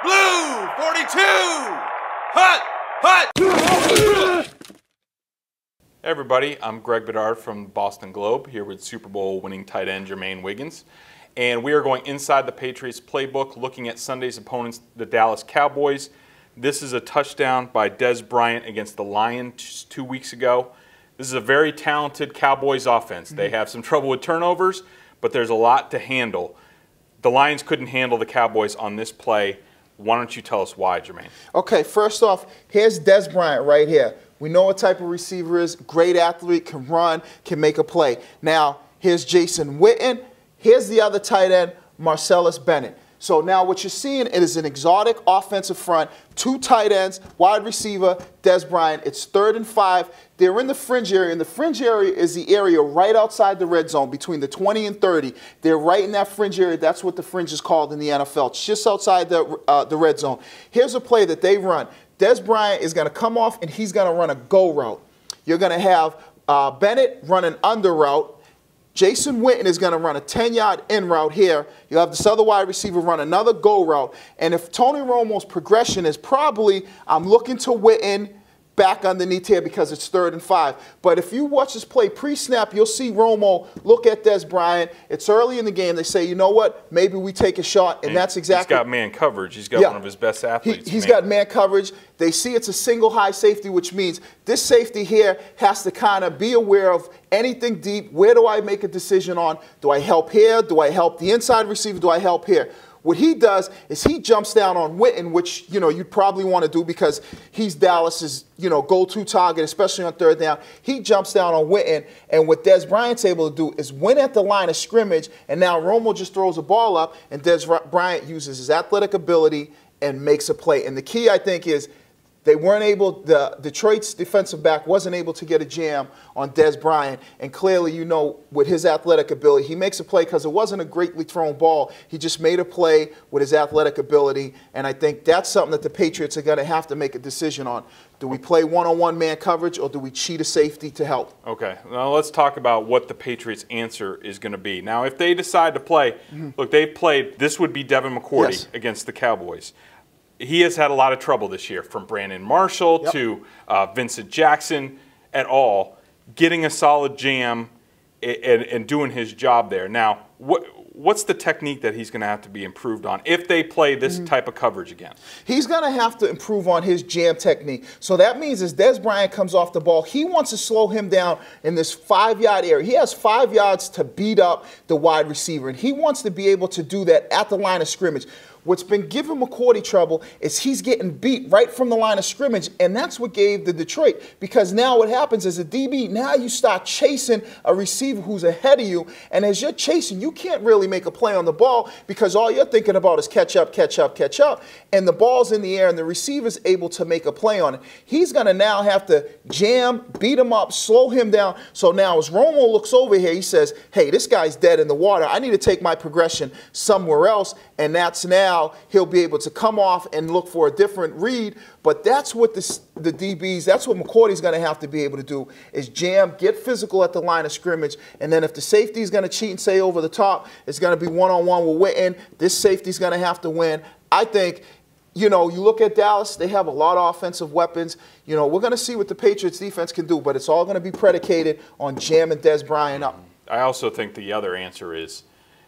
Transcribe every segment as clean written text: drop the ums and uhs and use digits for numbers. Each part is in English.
Blue 42. Hut, hut. Hey everybody, I'm Greg Bedard from Boston Globe, here with Super Bowl winning tight end Jermaine Wiggins. And we are going inside the Patriots playbook, looking at Sunday's opponents, the Dallas Cowboys. This is a touchdown by Dez Bryant against the Lions 2 weeks ago. This is a very talented Cowboys offense. They have some trouble with turnovers, but there's a lot to handle. The Lions couldn't handle the Cowboys on this play. Why don't you tell us why, Jermaine? Okay, first off, here's Dez Bryant right here. We know what type of receiver is, great athlete, can run, can make a play. Now, here's Jason Witten. Here's the other tight end, Marcellus Bennett. So now what you're seeing is an exotic offensive front, two tight ends, wide receiver, Dez Bryant. It's 3rd and 5. They're in the fringe area, and the fringe area is the area right outside the red zone, between the 20 and 30. They're right in that fringe area. That's what the fringe is called in the NFL. It's just outside the red zone. Here's a play that they run. Dez Bryant is going to come off, and he's going to run a go route. You're going to have Bennett run an under route. Jason Witten is going to run a 10-yard in route here. You have this other wide receiver run another go route. And if Tony Romo's progression is probably, I'm looking to Witten back underneath here because it's 3rd and 5. But if you watch this play pre-snap, you'll see Romo look at Dez Bryant. It's early in the game. They say, you know what, maybe we take a shot, and that's exactly. He's got man coverage. He's got one of his best athletes. He's got man coverage. They see it's a single high safety, which means this safety here has to kind of be aware of anything deep. Where do I make a decision on? Do I help here? Do I help the inside receiver? Do I help here? What he does is he jumps down on Witten, which, you know, you'd probably want to do because he's Dallas's, you know, go-to target, especially on 3rd down. He jumps down on Witten, and what Dez Bryant's able to do is win at the line of scrimmage, and now Romo just throws a ball up, and Dez Bryant uses his athletic ability and makes a play. And the key, I think, is they weren't able, the Detroit's defensive back wasn't able to get a jam on Dez Bryant. And clearly, you know, with his athletic ability, he makes a play because it wasn't a greatly thrown ball. He just made a play with his athletic ability. And I think that's something that the Patriots are going to have to make a decision on. Do we play one-on-one man coverage, or do we cheat a safety to help? Okay, now let's talk about what the Patriots' answer is going to be. Now, if they decide to play, look, they've played, this would be Devin McCourty against the Cowboys. He has had a lot of trouble this year, from Brandon Marshall to Vincent Jackson et al., getting a solid jam and doing his job there. Now, what's the technique that he's going to have to be improved on if they play this type of coverage again? He's going to have to improve on his jam technique. So that means as Dez Bryant comes off the ball, he wants to slow him down in this 5-yard area. He has 5 yards to beat up the wide receiver, and he wants to be able to do that at the line of scrimmage. What's been giving McCourty trouble is he's getting beat right from the line of scrimmage, and that's what gave the Detroit. Because now what happens is a DB, now you start chasing a receiver who's ahead of you, and as you're chasing, you can't really make a play on the ball because all you're thinking about is catch up, catch up, catch up, and the ball's in the air, and the receiver's able to make a play on it. He's going to now have to jam, beat him up, slow him down. So now as Romo looks over here, he says, hey, this guy's dead in the water. I need to take my progression somewhere else, and that's now he'll be able to come off and look for a different read. But that's what the DBs, that's what McCourty's going to have to be able to do, is jam, get physical at the line of scrimmage, and then if the safety's going to cheat and say over the top, it's going to be one-on-one with Witten. This safety's going to have to win. I think, you know, you look at Dallas, they have a lot of offensive weapons. You know, we're going to see what the Patriots defense can do, but it's all going to be predicated on jamming Dez Bryant up. I also think the other answer is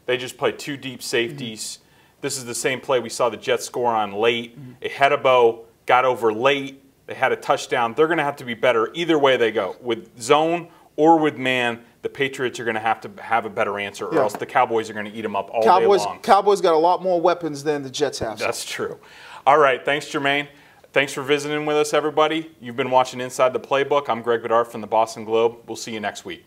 they just play 2 deep safeties. This is the same play we saw the Jets score on late. It had a bow, got over late. They had a touchdown. They're going to have to be better either way they go. With zone or with man, the Patriots are going to have a better answer, or else the Cowboys are going to eat them up all day long. Cowboys got a lot more weapons than the Jets have. That's true. All right, thanks, Jermaine. Thanks for visiting with us, everybody. You've been watching Inside the Playbook. I'm Greg Bedard from the Boston Globe. We'll see you next week.